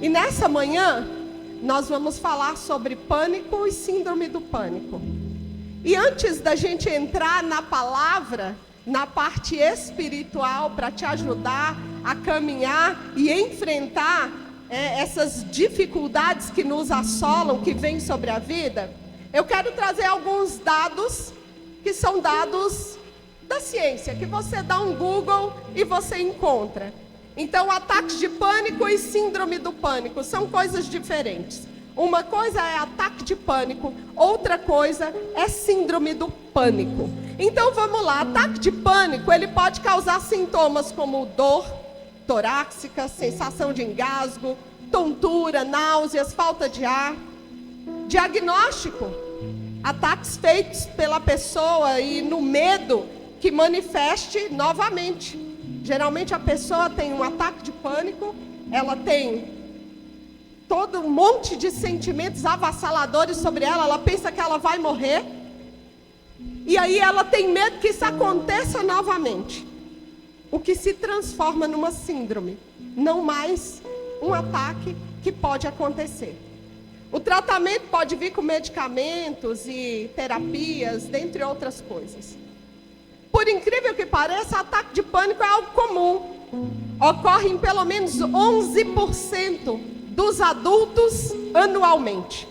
E nessa manhã, nós vamos falar sobre pânico e síndrome do pânico. E antes da gente entrar na palavra, na parte espiritual, para te ajudar a caminhar e enfrentar essas dificuldades que nos assolam, que vêm sobre a vida, eu quero trazer alguns dados, que são dados da ciência, que você dá um Google e você encontra. Então, ataques de pânico e síndrome do pânico são coisas diferentes. Uma coisa é ataque de pânico, outra coisa é síndrome do pânico. Então, vamos lá. Ataque de pânico, ele pode causar sintomas como dor torácica, sensação de engasgo, tontura, náuseas, falta de ar. Diagnóstico: ataques feitos pela pessoa e no medo que manifeste novamente. Geralmente a pessoa tem um ataque de pânico, ela tem todo um monte de sentimentos avassaladores sobre ela, ela pensa que ela vai morrer, e aí ela tem medo que isso aconteça novamente, o que se transforma numa síndrome, não mais um ataque que pode acontecer. O tratamento pode vir com medicamentos e terapias, dentre outras coisas. Por incrível que pareça, ataque de pânico é algo comum. Ocorre em pelo menos 11% dos adultos anualmente.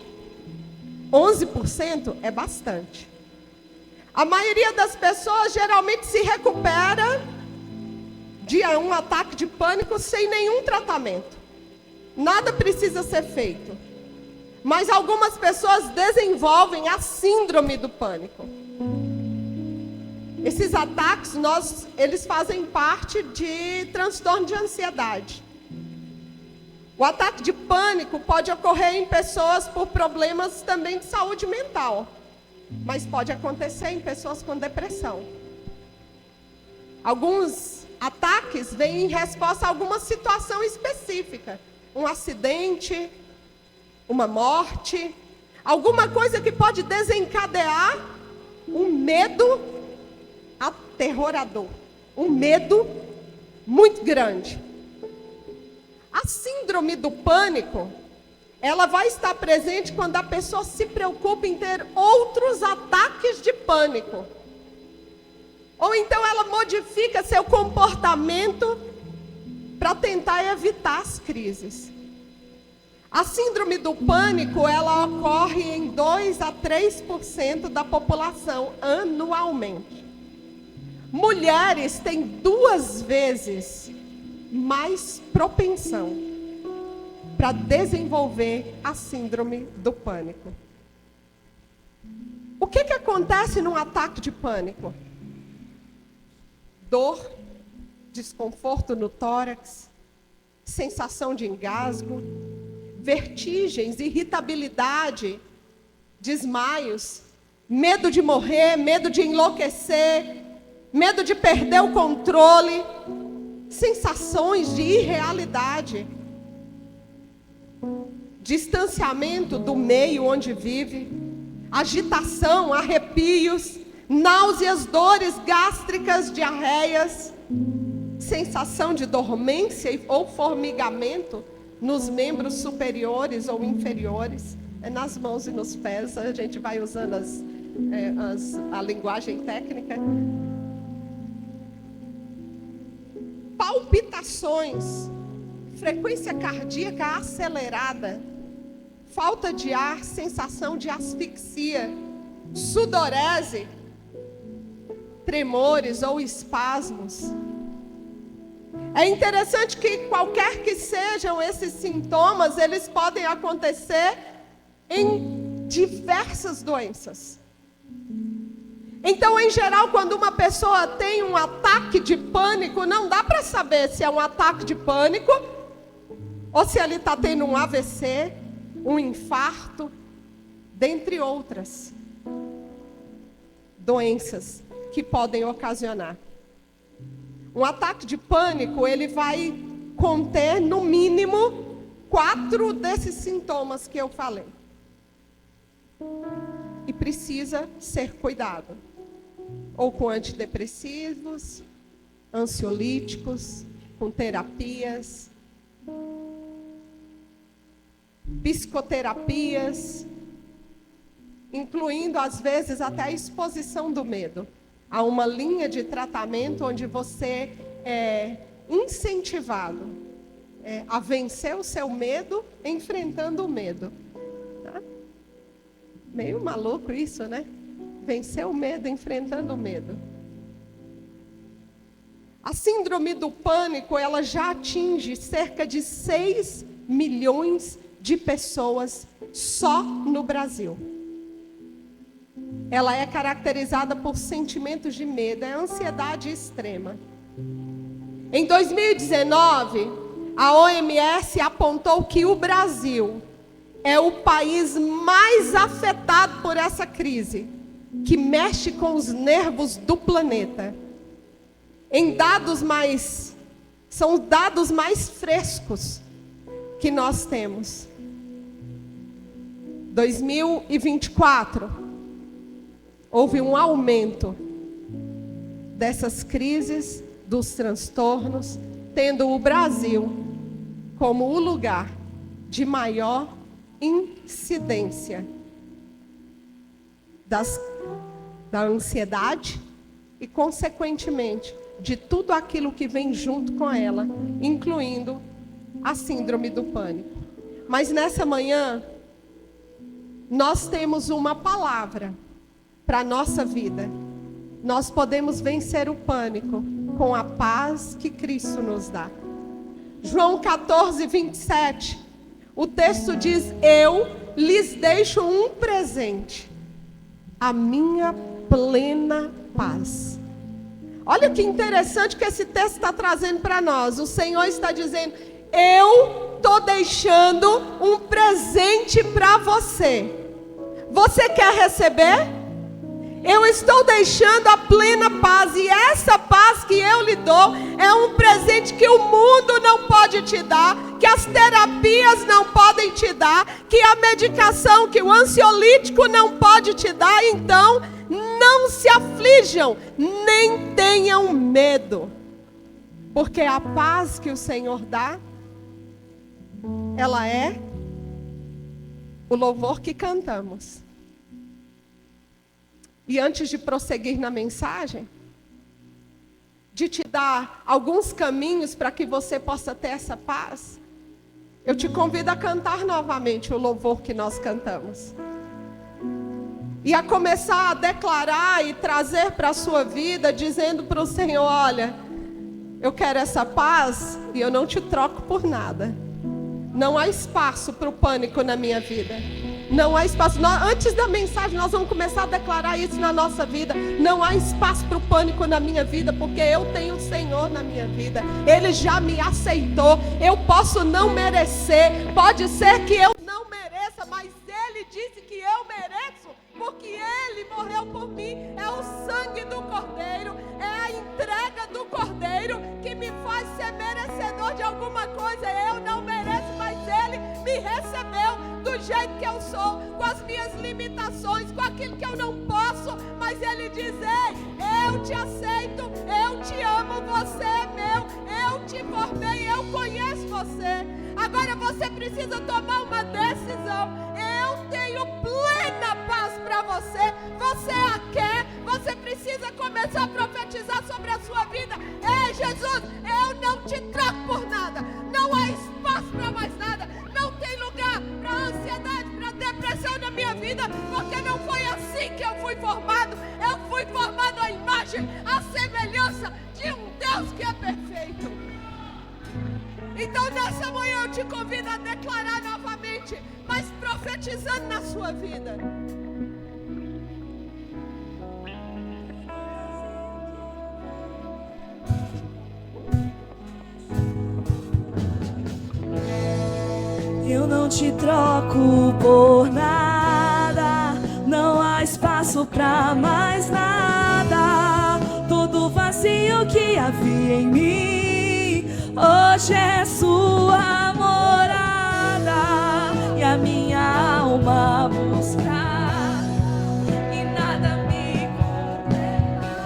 11% é bastante. A maioria das pessoas geralmente se recupera de um ataque de pânico sem nenhum tratamento. Nada precisa ser feito. Mas algumas pessoas desenvolvem a síndrome do pânico. Esses ataques, eles fazem parte de transtorno de ansiedade. O ataque de pânico pode ocorrer em pessoas por problemas também de saúde mental, mas pode acontecer em pessoas com depressão. Alguns ataques vêm em resposta a alguma situação específica, um acidente, uma morte, alguma coisa que pode desencadear um medo aterrorador, um medo muito grande. A síndrome do pânico, ela vai estar presente quando a pessoa se preocupa em ter outros ataques de pânico. Ou então ela modifica seu comportamento para tentar evitar as crises. A síndrome do pânico, ela ocorre em 2 a 3% da população anualmente. Mulheres têm 2 vezes mais propensão para desenvolver a síndrome do pânico. O que acontece num ataque de pânico? Dor, desconforto no tórax, sensação de engasgo, vertigens, irritabilidade, desmaios, medo de morrer, medo de enlouquecer, medo de perder o controle, sensações de irrealidade, distanciamento do meio onde vive, agitação, arrepios, náuseas, dores gástricas, diarreias, sensação de dormência ou formigamento nos membros superiores ou inferiores, nas mãos e nos pés. A gente vai usando a linguagem técnica. Palpitações, frequência cardíaca acelerada, falta de ar, sensação de asfixia, sudorese, tremores ou espasmos. É interessante que qualquer que sejam esses sintomas, eles podem acontecer em diversas doenças. Então, em geral, quando uma pessoa tem um ataque de pânico, não dá para saber se é um ataque de pânico ou se ele está tendo um AVC, um infarto, dentre outras doenças que podem ocasionar. Um ataque de pânico, ele vai conter, no mínimo, 4 desses sintomas que eu falei. E precisa ser cuidado. Ou com antidepressivos, ansiolíticos, com terapias. psicoterapias, incluindo às vezes até a exposição do medo. Há uma linha de tratamento onde você é incentivado a vencer o seu medo enfrentando o medo. Tá? Meio maluco isso, né? Vencer o medo enfrentando o medo. A síndrome do pânico, ela já atinge cerca de 6 milhões de pessoas só no Brasil. Ela é caracterizada por sentimentos de medo, é ansiedade extrema. Em 2019, a OMS apontou que o Brasil é o país mais afetado por essa crise, que mexe com os nervos do planeta. São dados mais frescos que nós temos. 2024, houve um aumento dessas crises, dos transtornos, tendo o Brasil como o lugar de maior incidência da ansiedade e, consequentemente, de tudo aquilo que vem junto com ela, incluindo a síndrome do pânico. Mas nessa manhã, nós temos uma palavra para a nossa vida. Nós podemos vencer o pânico com a paz que Cristo nos dá. João 14, 27, o texto diz: eu lhes deixo um presente, a minha plena paz. Olha que interessante que esse texto está trazendo para nós. O Senhor está dizendo: eu estou deixando um presente para você. Você quer receber? Eu estou deixando a plena paz. E essa paz que eu lhe dou é um presente que o mundo não pode te dar, que as terapias não podem te dar, que a medicação, que o ansiolítico não pode te dar. Então, não se aflijam, nem tenham medo, porque a paz que o Senhor dá, ela é o louvor que cantamos. E antes de prosseguir na mensagem, de te dar alguns caminhos para que você possa ter essa paz, eu te convido a cantar novamente o louvor que nós cantamos. E a começar a declarar e trazer para a sua vida, dizendo para o Senhor: olha, eu quero essa paz e eu não te troco por nada. Não há espaço para o pânico na minha vida. Não há espaço. Antes da mensagem, nós vamos começar a declarar isso na nossa vida. Não há espaço para o pânico na minha vida, porque eu tenho o Senhor na minha vida. Ele já me aceitou. Eu posso não merecer. Pode ser que eu não mereça, mas Ele disse que eu mereço, porque Ele morreu por mim. É o sangue do Cordeiro, é a entrega do Cordeiro que me faz ser merecedor de alguma coisa. Eu não mereço, mas Ele me recebeu do jeito que eu sou, com as minhas limitações, com aquilo que eu não posso, mas Ele diz: ei, eu te aceito, eu te amo, você é meu, eu te formei, eu conheço você. Agora você precisa tomar uma decisão. Eu tenho plena paz para você. Você a quer? Você precisa começar a profetizar sobre a sua vida. Ei, Jesus, eu não te troco por nada. Não há espaço para mais nada. Não tem lugar para ansiedade, para depressão na minha vida, porque não foi assim que eu fui formado. Eu fui formado à imagem, à semelhança de um Deus que é perfeito. Então nessa manhã eu te convido a declarar novamente, mas profetizando na sua vida. Eu não te troco por nada, não há espaço pra mais nada. Todo vazio que havia em mim, hoje é sua morada. E a minha alma buscar, e nada me condenar.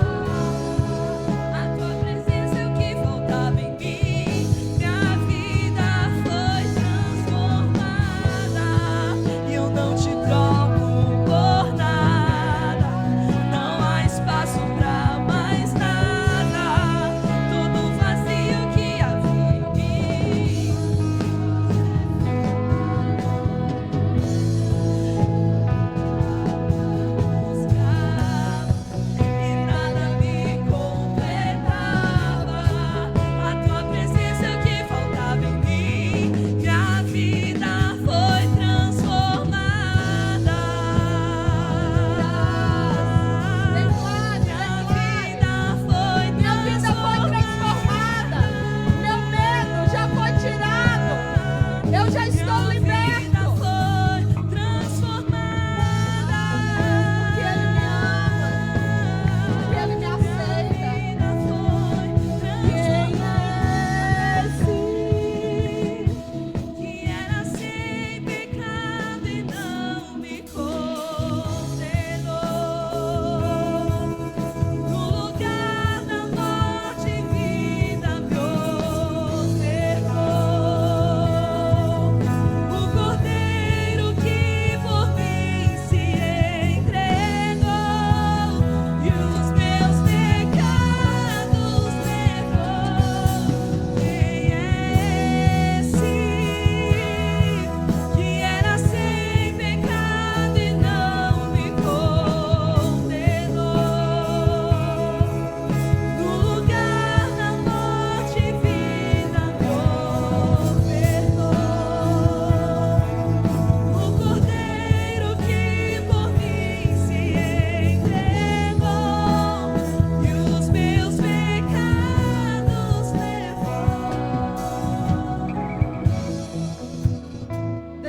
A tua presença é o que faltava em mim. Minha vida foi transformada.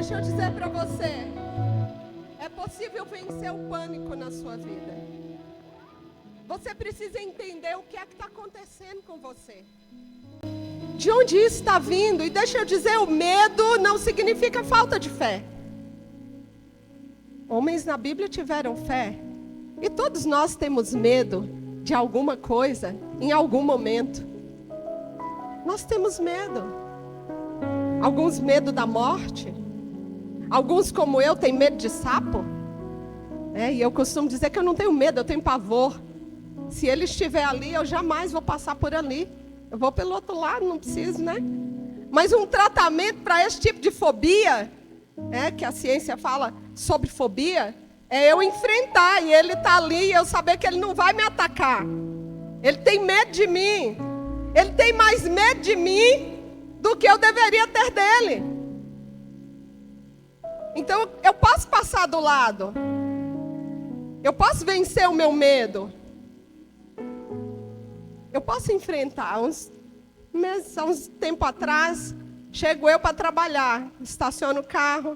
Deixa eu dizer para você, é possível vencer o pânico na sua vida. Você precisa entender o que é que está acontecendo com você. De onde isso está vindo? E deixa eu dizer, o medo não significa falta de fé. Homens na Bíblia tiveram fé. E todos nós temos medo de alguma coisa, em algum momento. Nós temos medo. Alguns medo da morte. Alguns, como eu, têm medo de sapo. E eu costumo dizer que eu não tenho medo, eu tenho pavor. Se ele estiver ali, eu jamais vou passar por ali. Eu vou pelo outro lado, não preciso, né? Mas um tratamento para esse tipo de fobia, que a ciência fala sobre fobia, é eu enfrentar, e ele está ali, e eu saber que ele não vai me atacar. Ele tem medo de mim. Ele tem mais medo de mim do que eu deveria ter dele. Então, eu posso passar do lado. Eu posso vencer o meu medo. Eu posso enfrentar. Uns tempo atrás, chego eu para trabalhar. Estaciono o carro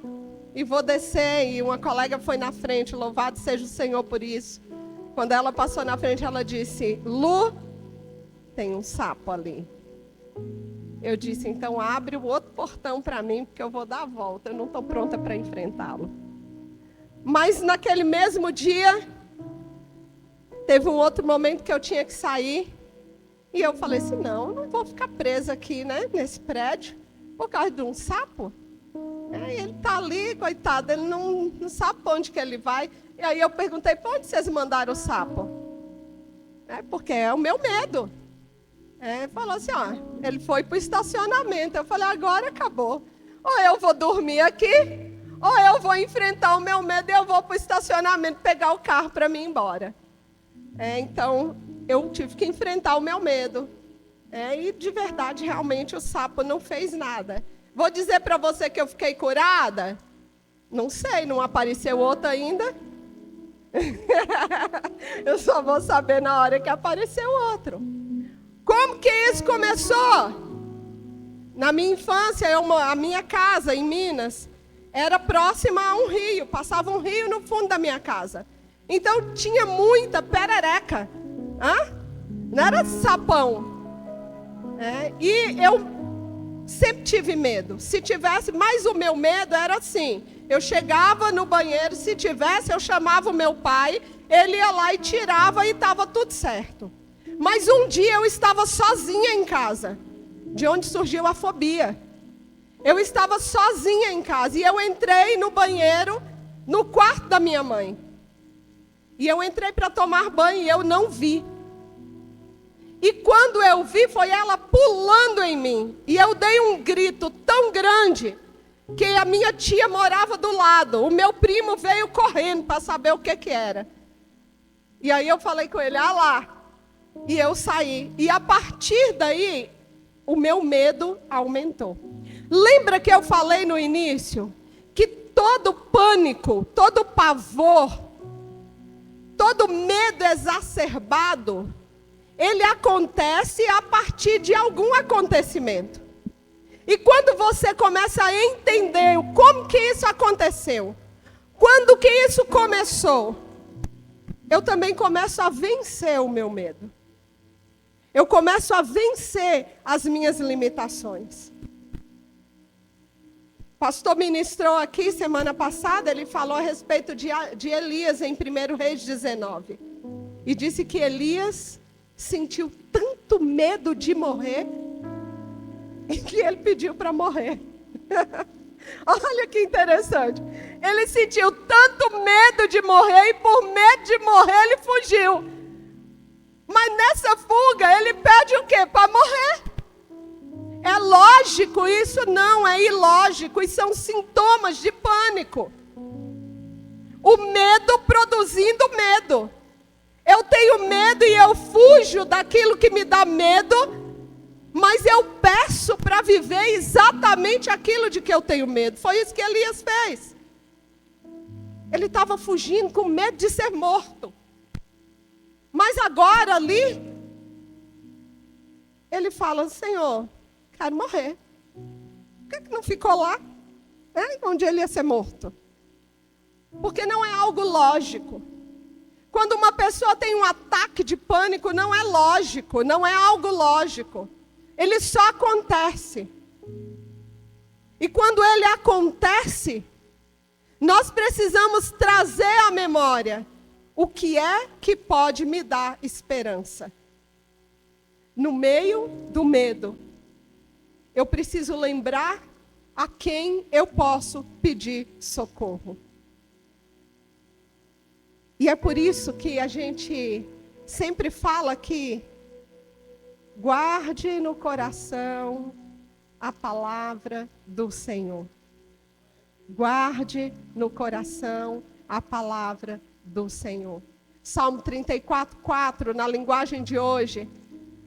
e vou descer. E uma colega foi na frente. Louvado seja o Senhor por isso. Quando ela passou na frente, ela disse: Lu, tem um sapo ali. Eu disse: então abre o outro portão para mim, porque eu vou dar a volta. Eu não estou pronta para enfrentá-lo. Mas naquele mesmo dia, teve um outro momento que eu tinha que sair. E eu falei assim: não, eu não vou ficar presa aqui, né, nesse prédio, por causa de um sapo. Ele está ali, coitado, ele não sabe para onde que ele vai. E aí eu perguntei: para onde vocês mandaram o sapo? Porque é o meu medo. Falou assim: ele foi para o estacionamento. Eu falei: agora acabou. Ou eu vou dormir aqui, ou eu vou enfrentar o meu medo e eu vou para o estacionamento pegar o carro para mim ir embora. Então, eu tive que enfrentar o meu medo. E de verdade, realmente, o sapo não fez nada. Vou dizer para você que eu fiquei curada? Não sei, não apareceu outro ainda. Eu só vou saber na hora que apareceu outro. Como que isso começou? Na minha infância, a minha casa em Minas era próxima a um rio. Passava um rio no fundo da minha casa. Então tinha muita perereca. Não era sapão. E eu sempre tive medo. Se tivesse, mas o meu medo era assim. Eu chegava no banheiro, se tivesse, eu chamava o meu pai. Ele ia lá e tirava e estava tudo certo. Mas um dia eu estava sozinha em casa, de onde surgiu a fobia. Eu estava sozinha em casa e eu entrei no banheiro, no quarto da minha mãe. E eu entrei para tomar banho e eu não vi. E quando eu vi, foi ela pulando em mim. E eu dei um grito tão grande que a minha tia morava do lado. O meu primo veio correndo para saber o que era. E aí eu falei com ele: lá. E eu saí. E a partir daí, o meu medo aumentou. Lembra que eu falei no início que todo pânico, todo pavor, todo medo exacerbado, ele acontece a partir de algum acontecimento. E quando você começa a entender como que isso aconteceu, quando que isso começou, eu também começo a vencer o meu medo. Eu começo a vencer as minhas limitações. O pastor ministrou aqui semana passada, ele falou a respeito de Elias em 1 Reis 19. E disse que Elias sentiu tanto medo de morrer, que ele pediu para morrer. Olha que interessante. Ele sentiu tanto medo de morrer, e por medo de morrer ele fugiu. Mas nessa fuga, ele pede o quê? Para morrer. É lógico isso? Não, é ilógico. Isso são sintomas de pânico. O medo produzindo medo. Eu tenho medo e eu fujo daquilo que me dá medo, mas eu peço para viver exatamente aquilo de que eu tenho medo. Foi isso que Elias fez. Ele estava fugindo com medo de ser morto. Mas agora ali, ele fala: Senhor, quero morrer. Por que não ficou lá? onde ele ia ser morto. Porque não é algo lógico. Quando uma pessoa tem um ataque de pânico, não é lógico, não é algo lógico. Ele só acontece. E quando ele acontece, nós precisamos trazer à memória o que é que pode me dar esperança. No meio do medo, eu preciso lembrar a quem eu posso pedir socorro. E é por isso que a gente sempre fala que guarde no coração a palavra do Senhor. Guarde no coração a palavra do Senhor. Salmo 34:4, na linguagem de hoje,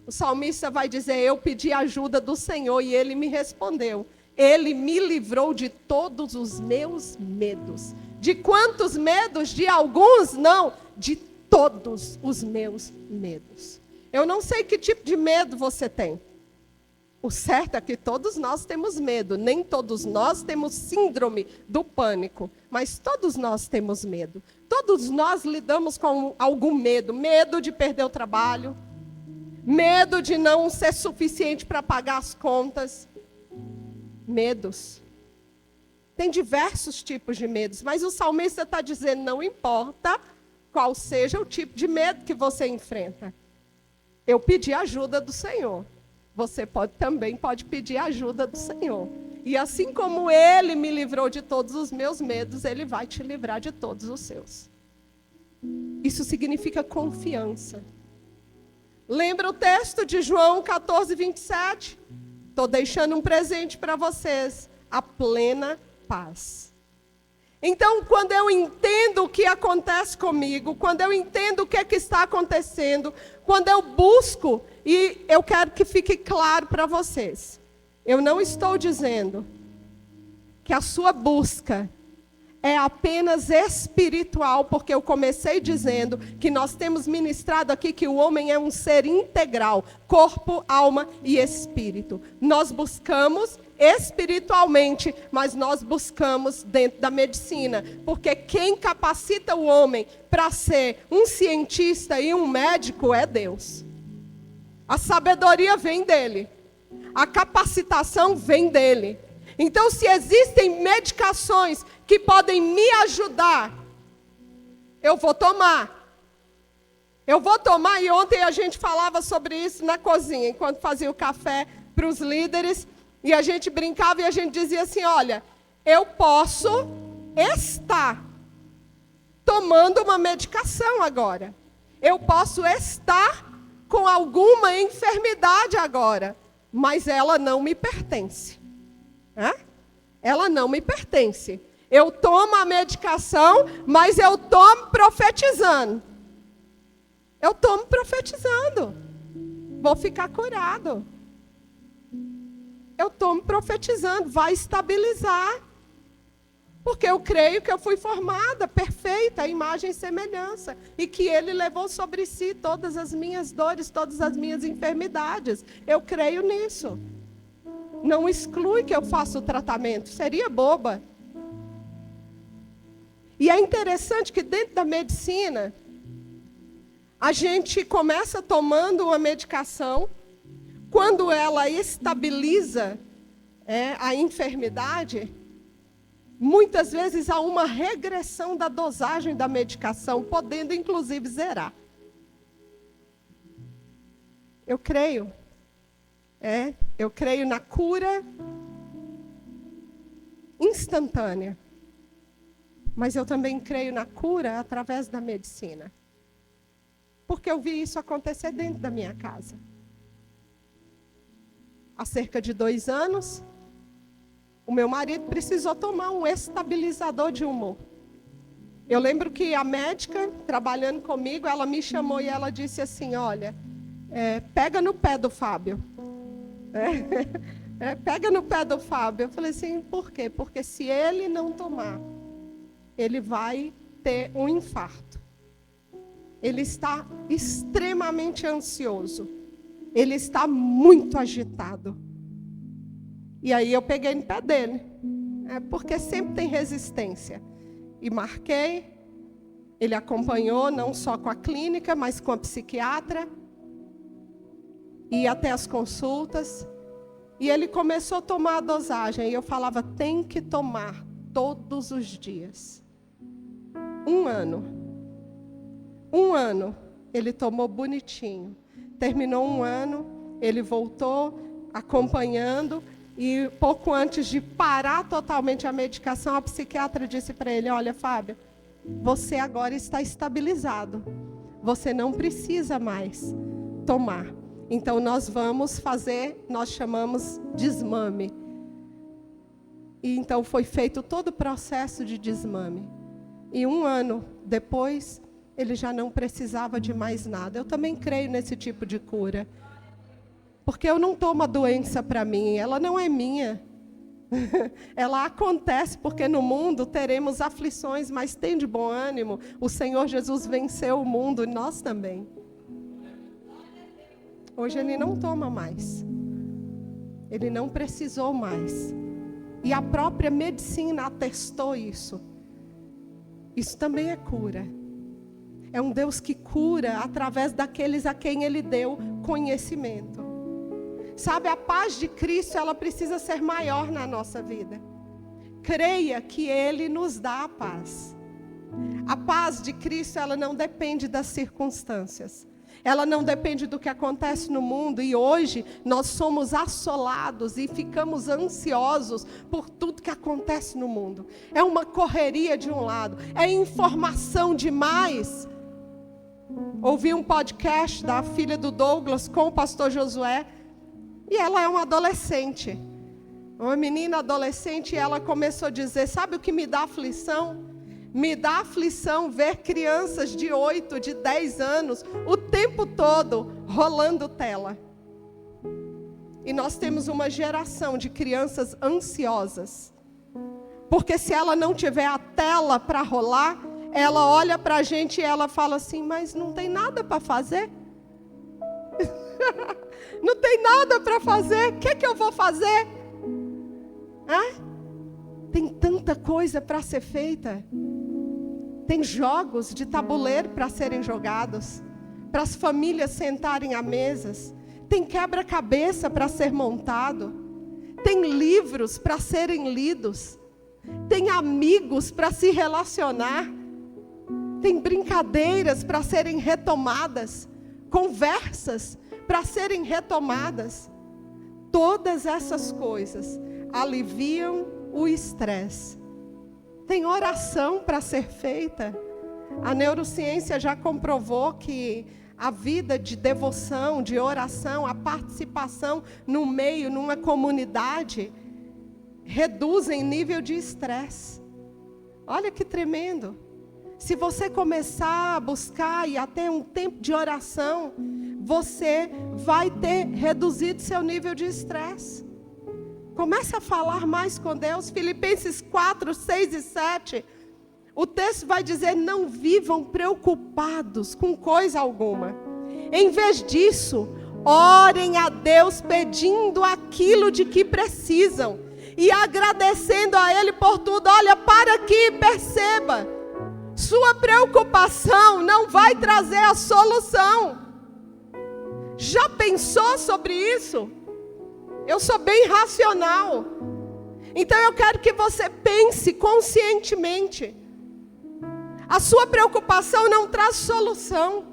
o salmista vai dizer: eu pedi ajuda do Senhor e Ele me respondeu. Ele me livrou de todos os meus medos. De quantos medos? De alguns? Não, de todos os meus medos. Eu não sei que tipo de medo você tem. O certo é que todos nós temos medo. Nem todos nós temos síndrome do pânico, mas todos nós temos medo. Todos nós lidamos com algum medo. Medo de perder o trabalho. Medo de não ser suficiente para pagar as contas. Medos. Tem diversos tipos de medos, mas o salmista está dizendo, não importa qual seja o tipo de medo que você enfrenta. Eu pedi ajuda do Senhor. Você também pode pedir ajuda do Senhor. E assim como Ele me livrou de todos os meus medos, Ele vai te livrar de todos os seus. Isso significa confiança. Lembra o texto de João 14:27? Estou deixando um presente para vocês. A plena paz. Então, quando eu entendo o que acontece comigo, quando eu entendo o que é que está acontecendo, quando eu busco, e eu quero que fique claro para vocês, eu não estou dizendo que a sua busca é apenas espiritual, porque eu comecei dizendo que nós temos ministrado aqui que o homem é um ser integral, corpo, alma e espírito. Nós buscamos espiritualmente, mas nós buscamos dentro da medicina, porque quem capacita o homem para ser um cientista e um médico é Deus. A sabedoria vem dele, a capacitação vem dele. Então, se existem medicações que podem me ajudar, eu vou tomar. Eu vou tomar, e ontem a gente falava sobre isso na cozinha, enquanto fazia o café para os líderes, e a gente brincava e a gente dizia assim, olha, eu posso estar tomando uma medicação agora. Eu posso estar com alguma enfermidade agora, mas ela não me pertence. Ela não me pertence. Eu tomo a medicação, mas eu tomo profetizando. Eu tomo profetizando. Vou ficar curado. Eu tomo profetizando, vai estabilizar. Porque eu creio que eu fui formada, perfeita, a imagem e semelhança. E que Ele levou sobre si todas as minhas dores, todas as minhas enfermidades. Eu creio nisso. Não exclui que eu faça o tratamento, seria boba. E é interessante que dentro da medicina, a gente começa tomando uma medicação, quando ela estabiliza a enfermidade, muitas vezes há uma regressão da dosagem da medicação, podendo inclusive zerar. Eu creio. Eu creio na cura instantânea. Mas eu também creio na cura através da medicina. Porque eu vi isso acontecer dentro da minha casa. Há cerca de 2 anos, o meu marido precisou tomar um estabilizador de humor. Eu lembro que a médica, trabalhando comigo, ela me chamou e ela disse assim, olha, pega no pé do Fábio. Pega no pé do Fábio. Eu falei assim, por quê? Porque se ele não tomar, ele vai ter um infarto. Ele está extremamente ansioso. Ele está muito agitado. E aí eu peguei no pé dele. Porque sempre tem resistência. E marquei, ele acompanhou não só com a clínica, mas com a psiquiatra, ia até as consultas, e ele começou a tomar a dosagem, e eu falava, tem que tomar todos os dias. 1 ano. 1 ano, ele tomou bonitinho. Terminou 1 ano, ele voltou acompanhando, e pouco antes de parar totalmente a medicação, a psiquiatra disse para ele, olha, Fábio, você agora está estabilizado. Você não precisa mais tomar. Então, nós vamos fazer, nós chamamos desmame. E então, foi feito todo o processo de desmame. E 1 ano depois, ele já não precisava de mais nada. Eu também creio nesse tipo de cura. Porque eu não tomo a doença para mim, ela não é minha. Ela acontece porque no mundo teremos aflições, mas tem de bom ânimo. O Senhor Jesus venceu o mundo e nós também. Hoje ele não toma mais. Ele não precisou mais. E a própria medicina atestou isso. Isso também é cura. É um Deus que cura através daqueles a quem Ele deu conhecimento. Sabe, a paz de Cristo, ela precisa ser maior na nossa vida. Creia que Ele nos dá a paz. A paz de Cristo, ela não depende das circunstâncias. Ela não depende do que acontece no mundo. E hoje, nós somos assolados e ficamos ansiosos por tudo que acontece no mundo. É uma correria de um lado. É informação demais. Ouvi um podcast da filha do Douglas com o pastor Josué. E ela é uma adolescente, uma menina adolescente, e ela começou a dizer, sabe o que me dá aflição? Me dá aflição ver crianças de 8, de 10 anos, o tempo todo, rolando tela. E nós temos uma geração de crianças ansiosas. Porque se ela não tiver a tela para rolar, ela olha para a gente e ela fala assim, mas não tem nada para fazer? Não tem nada para fazer, o que eu vou fazer? Tem tanta coisa para ser feita. Tem jogos de tabuleiro para serem jogados, para as famílias sentarem à mesas. Tem quebra-cabeça para ser montado. Tem livros para serem lidos. Tem amigos para se relacionar. Tem brincadeiras para serem retomadas. Conversas para serem retomadas. Todas essas coisas aliviam o estresse. Tem oração para ser feita. A neurociência já comprovou que a vida de devoção, de oração, a participação no meio, numa comunidade, reduzem nível de estresse. Olha que tremendo. Se você começar a buscar e a ter um tempo de oração, você vai ter reduzido seu nível de estresse. Comece a falar mais com Deus. Filipenses 4, 6 e 7. O texto vai dizer, não vivam preocupados com coisa alguma. Em vez disso, orem a Deus pedindo aquilo de que precisam. E agradecendo a Ele por tudo. Olha, para aqui, perceba. Sua preocupação não vai trazer a solução. Já pensou sobre isso? Eu sou bem racional. Então eu quero que você pense conscientemente. A sua preocupação não traz solução.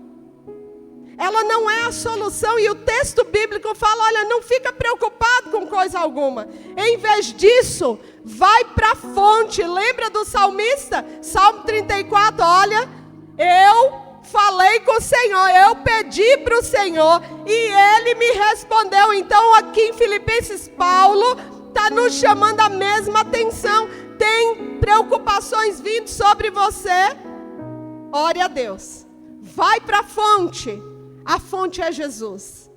Ela não é a solução. E o texto bíblico fala, olha, não fica preocupado com coisa alguma. Em vez disso, vai para a fonte. Lembra do salmista? Salmo 34, olha, eu falei com o Senhor, eu pedi para o Senhor e Ele me respondeu. Então aqui em Filipenses, Paulo está nos chamando a mesma atenção. Tem preocupações vindo sobre você? Ore a Deus. Vai para a fonte. A fonte é Jesus.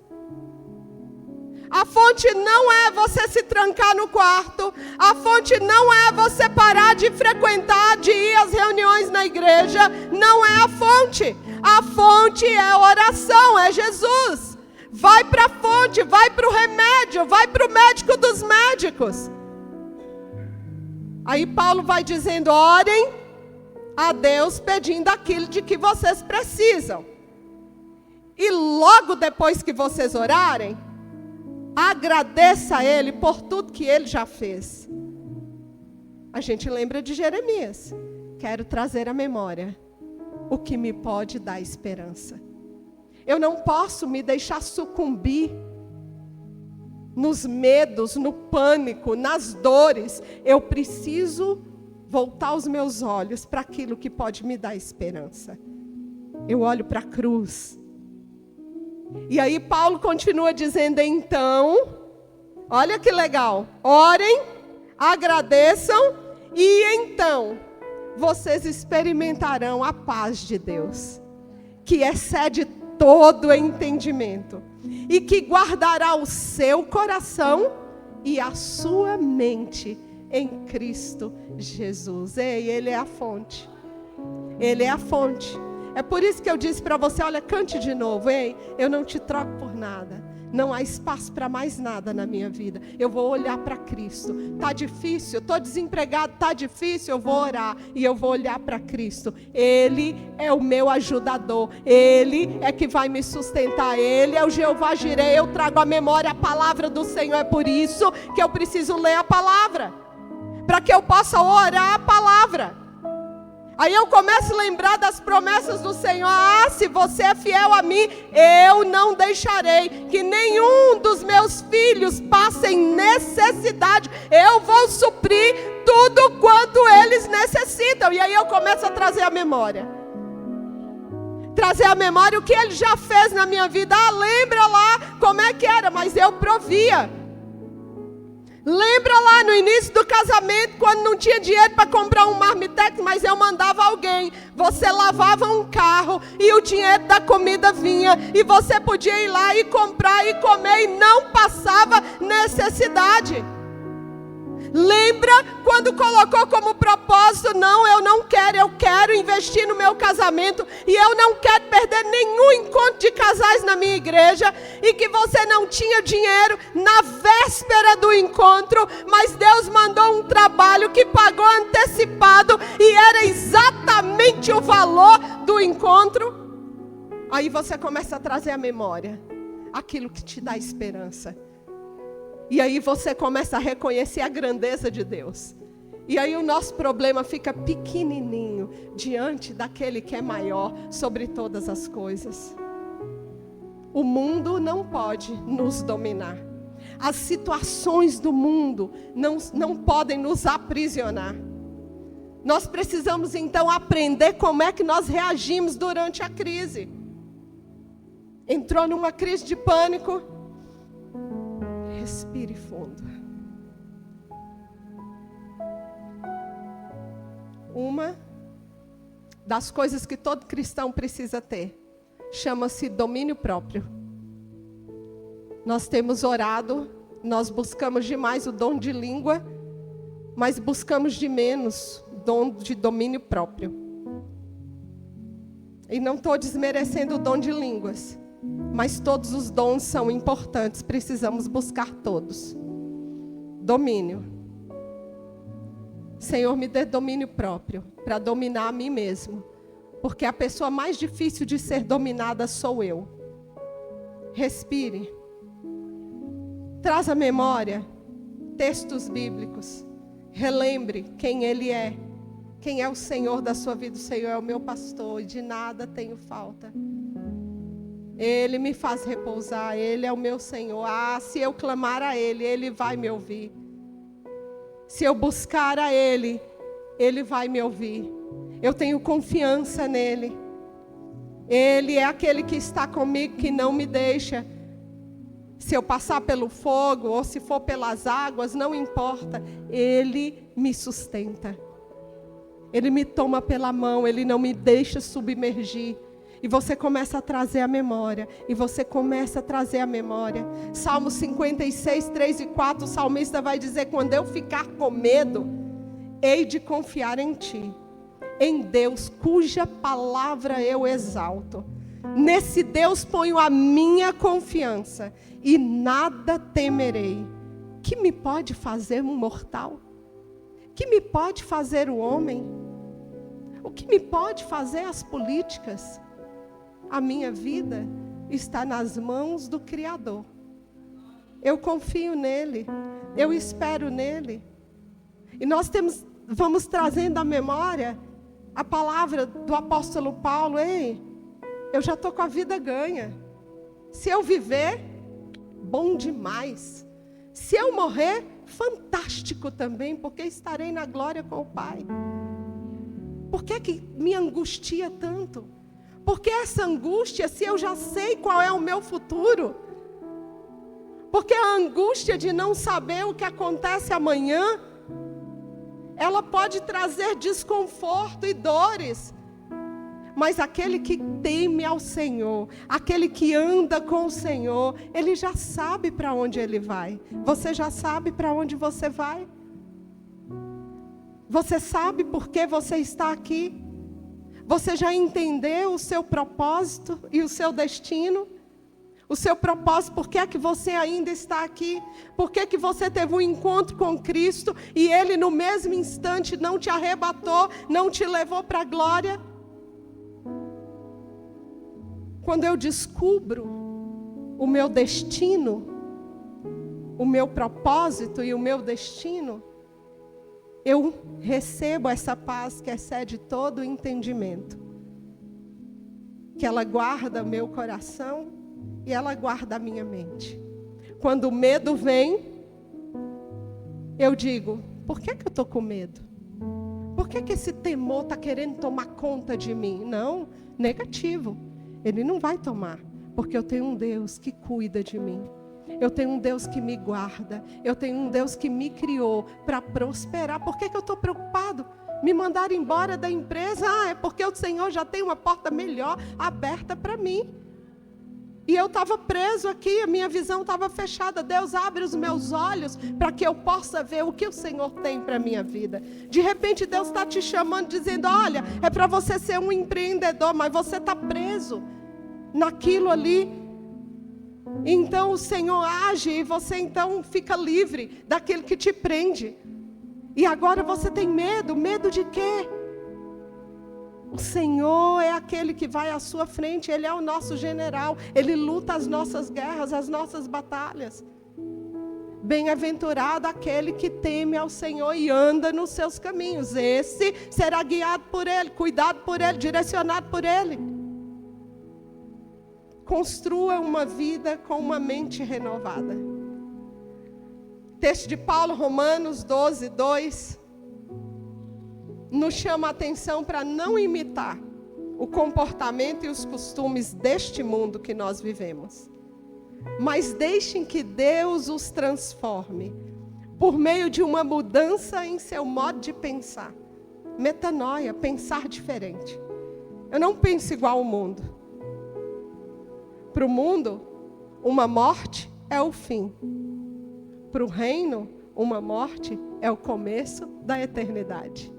A fonte não é você se trancar no quarto. A fonte não é você parar de frequentar, de ir às reuniões na igreja. Não é a fonte. A fonte é a oração, é Jesus. Vai para a fonte, vai para o remédio, vai para o médico dos médicos. Aí Paulo vai dizendo: orem a Deus pedindo aquilo de que vocês precisam. E logo depois que vocês orarem, agradeça a Ele por tudo que Ele já fez. A gente lembra de Jeremias. Quero trazer à memória o que me pode dar esperança. Eu não posso me deixar sucumbir nos medos, no pânico, nas dores. Eu preciso voltar os meus olhos para aquilo que pode me dar esperança. Eu olho para a cruz. E aí Paulo continua dizendo: então, olha que legal, orem, agradeçam, e então vocês experimentarão a paz de Deus, que excede todo entendimento, e que guardará o seu coração e a sua mente em Cristo Jesus. Ei, Ele é a fonte. Ele é a fonte. É por isso que eu disse para você: olha, cante de novo. Ei, eu não te troco por nada. Não há espaço para mais nada na minha vida. Eu vou olhar para Cristo. Está difícil, estou desempregado, está difícil, eu vou orar e eu vou olhar para Cristo. Ele é o meu ajudador. Ele é que vai me sustentar. Ele é o Jeová Jireh. Eu trago à memória a palavra do Senhor. É por isso que eu preciso ler a palavra, para que eu possa orar a palavra. Aí eu começo a lembrar das promessas do Senhor. Ah, se você é fiel a mim, eu não deixarei que nenhum dos meus filhos passem necessidade. Eu vou suprir tudo quanto eles necessitam. E aí eu começo a trazer a memória. Trazer a memória o que Ele já fez na minha vida. Ah, lembra lá como é que era, mas eu provia. Lembra lá no início do casamento, quando não tinha dinheiro para comprar um marmitex, mas eu mandava alguém. Você lavava um carro e o dinheiro da comida vinha. E você podia ir lá e comprar e comer e não passava necessidade. Lembra quando colocou como propósito: não, eu quero investir no meu casamento e eu não quero perder nenhum encontro de casais na minha igreja, e que você não tinha dinheiro na véspera do encontro, mas Deus mandou um trabalho que pagou antecipado e era exatamente o valor do encontro. Aí você começa a trazer à memória aquilo que te dá esperança. E aí você começa a reconhecer a grandeza de Deus. E aí o nosso problema fica pequenininho diante daquele que é maior sobre todas as coisas. O mundo não pode nos dominar. As situações do mundo não podem nos aprisionar. Nós precisamos então aprender como é que nós reagimos durante a crise. Entrou numa crise de pânico. Respire fundo. Uma das coisas que todo cristão precisa ter chama-se domínio próprio. Nós temos orado, nós buscamos demais o dom de língua, mas buscamos de menos o dom de domínio próprio. E não estou desmerecendo o dom de línguas, mas todos os dons são importantes, precisamos buscar todos. Domínio. Senhor, me dê domínio próprio, para dominar a mim mesmo, porque a pessoa mais difícil de ser dominada sou eu. Respire. Traz à memória textos bíblicos. Relembre quem Ele é. Quem é o Senhor da sua vida. O Senhor é o meu pastor e de nada tenho falta. Ele me faz repousar, Ele é o meu Senhor. Ah, se eu clamar a Ele, Ele vai me ouvir. Se eu buscar a Ele, Ele vai me ouvir. Eu tenho confiança nele. Ele é aquele que está comigo, que não me deixa. Se eu passar pelo fogo ou se for pelas águas, não importa. Ele me sustenta. Ele me toma pela mão, Ele não me deixa submergir. E você começa a trazer a memória. E você começa a trazer a memória. Salmo 56, 3 e 4, o salmista vai dizer: quando eu ficar com medo, hei de confiar em Ti, em Deus, cuja palavra eu exalto. Nesse Deus ponho a minha confiança, e nada temerei. Que me pode fazer um mortal? que me pode fazer o homem? O que me pode fazer as políticas? A minha vida está nas mãos do Criador. Eu confio nele, eu espero nele. E nós vamos trazendo à memória a palavra do apóstolo Paulo. Ei, eu já estou com a vida ganha. Se eu viver, bom demais. Se eu morrer, fantástico também, porque estarei na glória com o Pai. Por que me angustia tanto? Porque essa angústia, se eu já sei qual é o meu futuro? Porque a angústia de não saber o que acontece amanhã, ela pode trazer desconforto e dores. Mas aquele que teme ao Senhor, aquele que anda com o Senhor, ele já sabe para onde ele vai. Você já sabe para onde você vai? Você sabe por que você está aqui? Você já entendeu o seu propósito e o seu destino? O seu propósito, por que é que você ainda está aqui? Por que você teve um encontro com Cristo e Ele no mesmo instante não te arrebatou, não te levou para a glória? Quando eu descubro o meu destino, o meu propósito e o meu destino, eu recebo essa paz que excede todo o entendimento. Que ela guarda meu coração e ela guarda a minha mente. Quando o medo vem, eu digo, por que eu estou com medo? Por que esse temor está querendo tomar conta de mim? Não, negativo. Ele não vai tomar, porque eu tenho um Deus que cuida de mim. Eu tenho um Deus que me guarda. Eu tenho um Deus que me criou para prosperar. Por que eu estou preocupado? Me mandar embora da empresa? É porque o Senhor já tem uma porta melhor aberta para mim. E eu estava preso aqui, a minha visão estava fechada. Deus abre os meus olhos para que eu possa ver o que o Senhor tem para a minha vida. De repente Deus está te chamando, dizendo, olha, é para você ser um empreendedor, mas você está preso naquilo ali. Então o Senhor age e você então fica livre daquele que te prende. E agora você tem medo. Medo de quê? O Senhor é aquele que vai à sua frente. Ele é o nosso general. Ele luta as nossas guerras, as nossas batalhas. Bem-aventurado aquele que teme ao Senhor e anda nos seus caminhos. Esse será guiado por Ele, cuidado por Ele, direcionado por Ele. Construa uma vida com uma mente renovada. Texto de Paulo, Romanos 12, 2, nos chama a atenção para não imitar o comportamento e os costumes deste mundo que nós vivemos. Mas deixem que Deus os transforme por meio de uma mudança em seu modo de pensar. Metanoia, pensar diferente. Eu não penso igual ao mundo. Para o mundo, uma morte é o fim. Para o reino, uma morte é o começo da eternidade.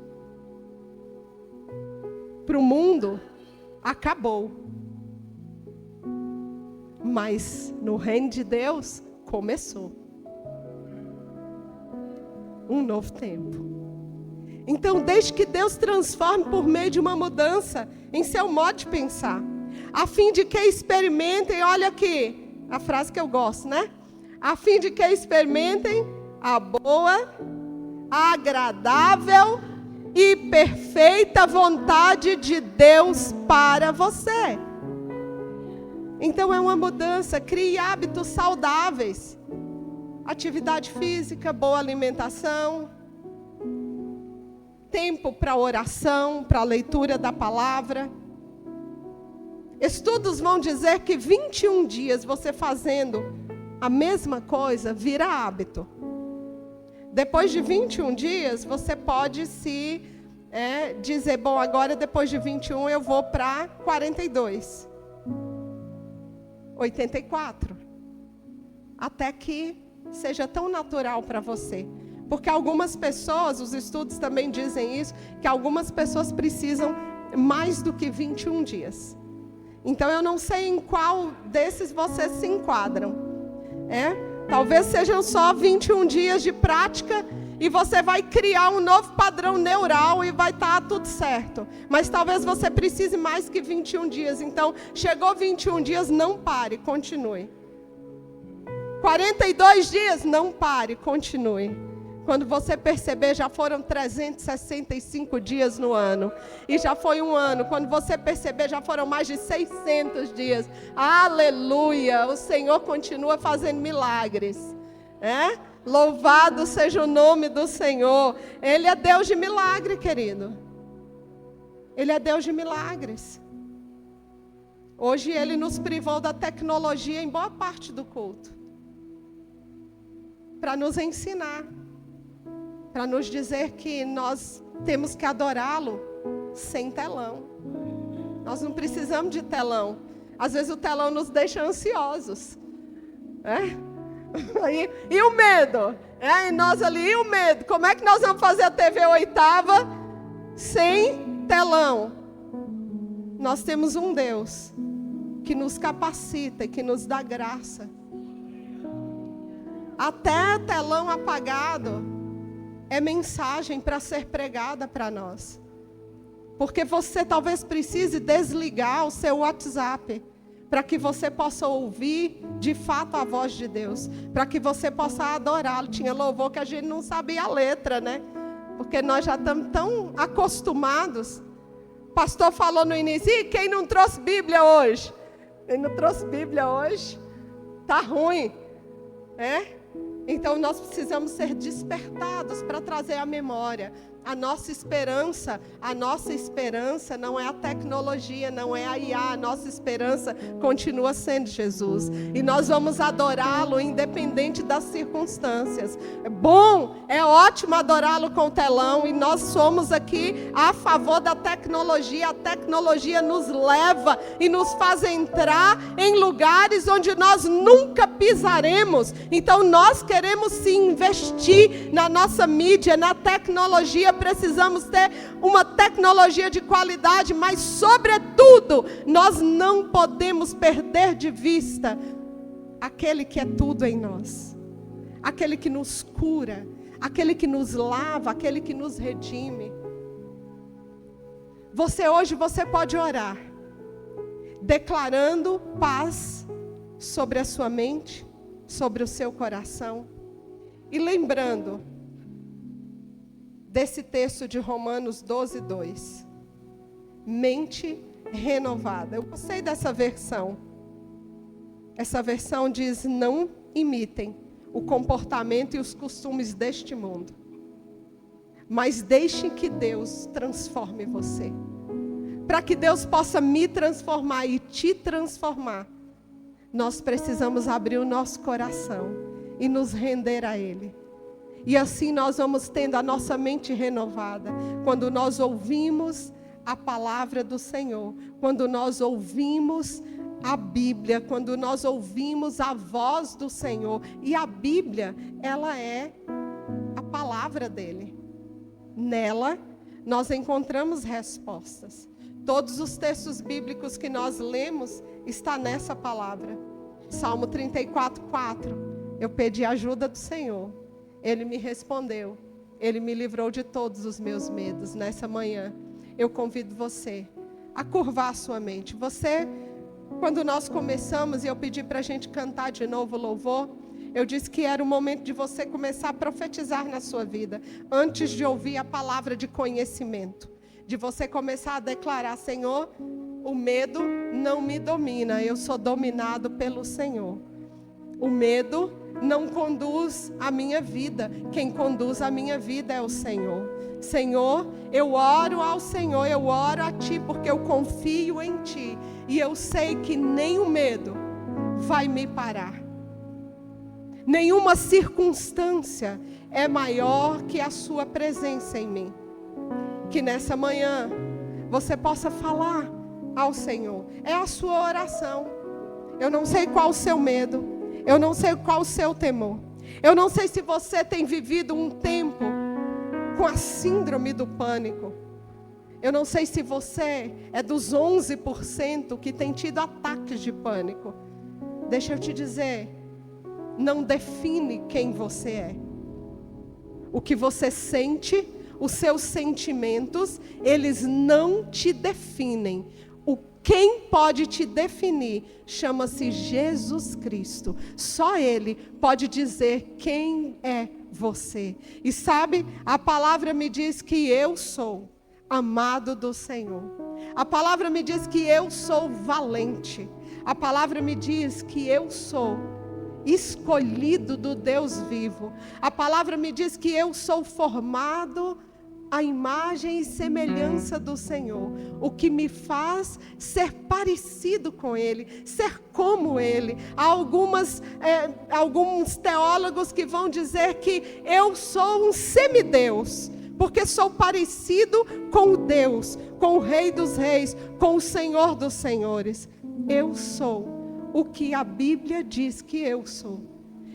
Para o mundo, acabou. Mas no reino de Deus, começou. Um novo tempo. Então, deixe que Deus transforme por meio de uma mudança em seu modo de pensar. A fim de que experimentem, olha aqui, a frase que eu gosto, né? A fim de que experimentem a boa, agradável e perfeita vontade de Deus para você. Então é uma mudança, crie hábitos saudáveis. Atividade física, boa alimentação, tempo para oração, para a leitura da palavra. Estudos vão dizer que 21 dias você fazendo a mesma coisa vira hábito. Depois de 21 dias, você pode se dizer, bom, agora depois de 21 eu vou para 42. 84. Até que seja tão natural para você. Porque algumas pessoas, os estudos também dizem isso, que algumas pessoas precisam mais do que 21 dias. Então eu não sei em qual desses vocês se enquadram. Talvez sejam só 21 dias de prática e você vai criar um novo padrão neural e vai estar tudo certo. Mas talvez você precise mais que 21 dias. Então, chegou 21 dias, não pare, continue. 42 dias, não pare, continue. Quando você perceber, já foram 365 dias no ano. E já foi um ano. Quando você perceber, já foram mais de 600 dias. Aleluia! O Senhor continua fazendo milagres. Louvado seja o nome do Senhor. Ele é Deus de milagre, querido. Ele é Deus de milagres. Hoje Ele nos privou da tecnologia em boa parte do culto. Para nos ensinar. Para nos dizer que nós temos que adorá-lo sem telão. Nós não precisamos de telão. Às vezes o telão nos deixa ansiosos. E o medo? E nós ali, e o medo? Como é que nós vamos fazer a TV oitava sem telão? Nós temos um Deus que nos capacita e que nos dá graça. Até telão apagado é mensagem para ser pregada para nós. Porque você talvez precise desligar o seu WhatsApp para que você possa ouvir de fato a voz de Deus, para que você possa adorá-lo. Tinha louvor que a gente não sabia a letra, né? Porque nós já estamos tão acostumados. O pastor falou no início: e quem não trouxe Bíblia hoje? Quem não trouxe Bíblia hoje? Tá ruim, Então nós precisamos ser despertados para trazer a memória. A nossa esperança não é a tecnologia, não é a IA. A nossa esperança continua sendo Jesus. E nós vamos adorá-lo independente das circunstâncias. É bom, é ótimo adorá-lo com o telão. E nós somos aqui a favor da tecnologia. A tecnologia nos leva e nos faz entrar em lugares onde nós nunca pisaremos. Então nós queremos sim investir na nossa mídia, na tecnologia. Precisamos ter uma tecnologia de qualidade, mas sobretudo, nós não podemos perder de vista aquele que é tudo em nós. Aquele que nos cura, aquele que nos lava, aquele que nos redime. Hoje você pode orar, declarando paz sobre a sua mente, sobre o seu coração, e lembrando desse texto de Romanos 12:2. Mente renovada. Eu gostei dessa versão. Essa versão diz: não imitem o comportamento e os costumes deste mundo, mas deixem que Deus transforme você. Para que Deus possa me transformar e te transformar, nós precisamos abrir o nosso coração e nos render a Ele. E assim nós vamos tendo a nossa mente renovada. Quando nós ouvimos a palavra do Senhor, quando nós ouvimos a Bíblia, quando nós ouvimos a voz do Senhor. E a Bíblia, ela é a palavra dele. Nela, nós encontramos respostas. Todos os textos bíblicos que nós lemos, está nessa palavra. Salmo 34:4. Eu pedi a ajuda do Senhor. Ele me respondeu. Ele me livrou de todos os meus medos. Nessa manhã, eu convido você a curvar a sua mente. Quando nós começamos e eu pedi para a gente cantar de novo o louvor, eu disse que era o momento de você começar a profetizar na sua vida, antes de ouvir a palavra de conhecimento. De você começar a declarar: Senhor, o medo não me domina, eu sou dominado pelo Senhor. O medo não conduz a minha vida, quem conduz a minha vida é o Senhor. Senhor, eu oro ao Senhor, eu oro a Ti, porque eu confio em Ti. E eu sei que nem o medo vai me parar. Nenhuma circunstância é maior que a Sua presença em mim. Que nessa manhã você possa falar ao Senhor. É a sua oração. Eu não sei qual o seu medo. Eu não sei qual o seu temor. Eu não sei se você tem vivido um tempo com a síndrome do pânico. Eu não sei se você é dos 11% que tem tido ataques de pânico. Deixa eu te dizer, não define quem você é. O que você sente, os seus sentimentos, eles não te definem. Quem pode te definir chama-se Jesus Cristo. Só Ele pode dizer quem é você. E sabe, a palavra me diz que eu sou amado do Senhor. A palavra me diz que eu sou valente. A palavra me diz que eu sou escolhido do Deus vivo. A palavra me diz que eu sou formado à imagem e semelhança do Senhor, o que me faz ser parecido com Ele, ser como Ele. Há alguns teólogos que vão dizer que eu sou um semideus, porque sou parecido com o Deus, com o Rei dos Reis, com o Senhor dos Senhores. Eu sou o que a Bíblia diz que eu sou.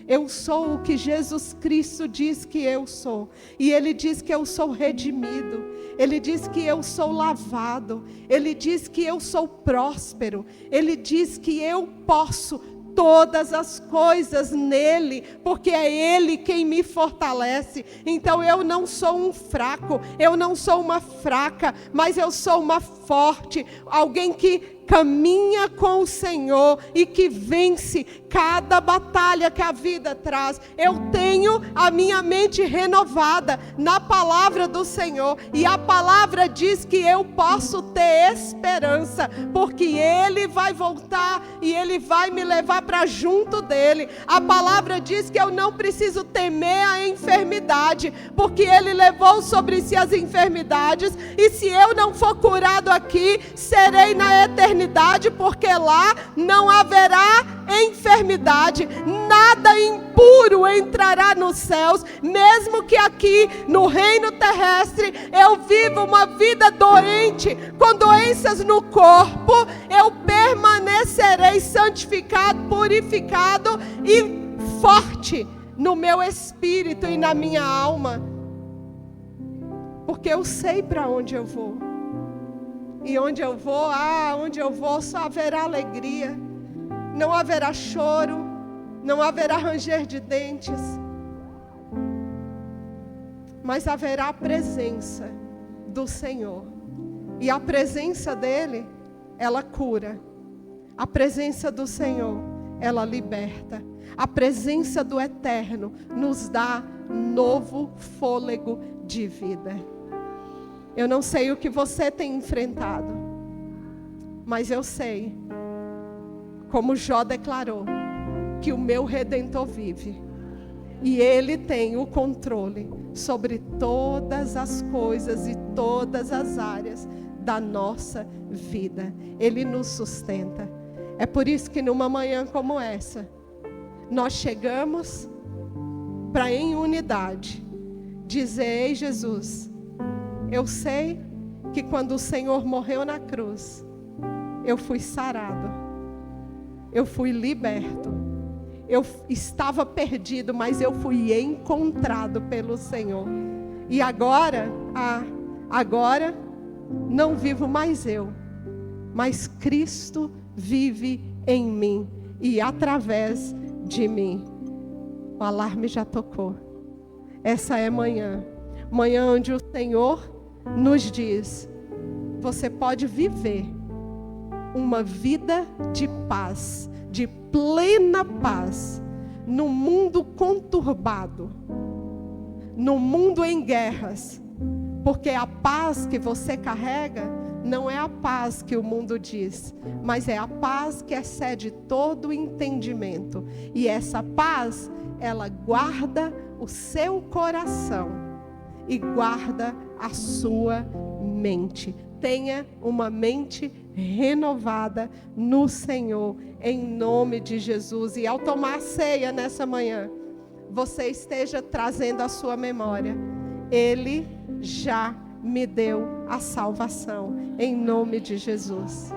Eu sou o que Jesus Cristo diz que eu sou. E Ele diz que eu sou redimido. Ele diz que eu sou lavado. Ele diz que eu sou próspero. Ele diz que eu posso todas as coisas nele, porque é Ele quem me fortalece. Então eu não sou um fraco, eu não sou uma fraca, mas eu sou uma forte, alguém que caminha com o Senhor e que vence cada batalha que a vida traz. Eu tenho a minha mente renovada na palavra do Senhor, e a palavra diz que eu posso ter esperança, porque Ele vai voltar e Ele vai me levar para junto dEle. A palavra diz que eu não preciso temer a enfermidade, porque Ele levou sobre si as enfermidades, e se eu não for curado aqui, serei na eternidade, porque lá não haverá enfermidade, nada impuro entrará nos céus. Mesmo que aqui no reino terrestre eu viva uma vida doente, com doenças no corpo, eu permanecerei santificado, purificado e forte no meu espírito e na minha alma, porque eu sei para onde eu vou. E onde eu vou só haverá alegria. Não haverá choro, não haverá ranger de dentes, mas haverá a presença do Senhor. E a presença dEle, ela cura. A presença do Senhor, ela liberta. A presença do Eterno nos dá novo fôlego de vida. Eu não sei o que você tem enfrentado, mas eu sei, como Jó declarou, que o meu Redentor vive. E Ele tem o controle sobre todas as coisas e todas as áreas da nossa vida. Ele nos sustenta. É por isso que numa manhã como essa, nós chegamos para em unidade dizer: ei Jesus, eu sei que quando o Senhor morreu na cruz, eu fui sarado, eu fui liberto, eu estava perdido, mas eu fui encontrado pelo Senhor. E agora não vivo mais eu, mas Cristo vive em mim e através de mim. O alarme já tocou. Essa é manhã onde o Senhor nos diz: você pode viver uma vida de paz, de plena paz, no mundo conturbado, no mundo em guerras, porque a paz que você carrega não é a paz que o mundo diz, mas é a paz que excede todo o entendimento. E essa paz, ela guarda o seu coração e guarda a sua mente. Tenha uma mente renovada no Senhor, em nome de Jesus. E ao tomar a ceia nessa manhã, você esteja trazendo à sua memória: Ele já me deu a salvação, em nome de Jesus.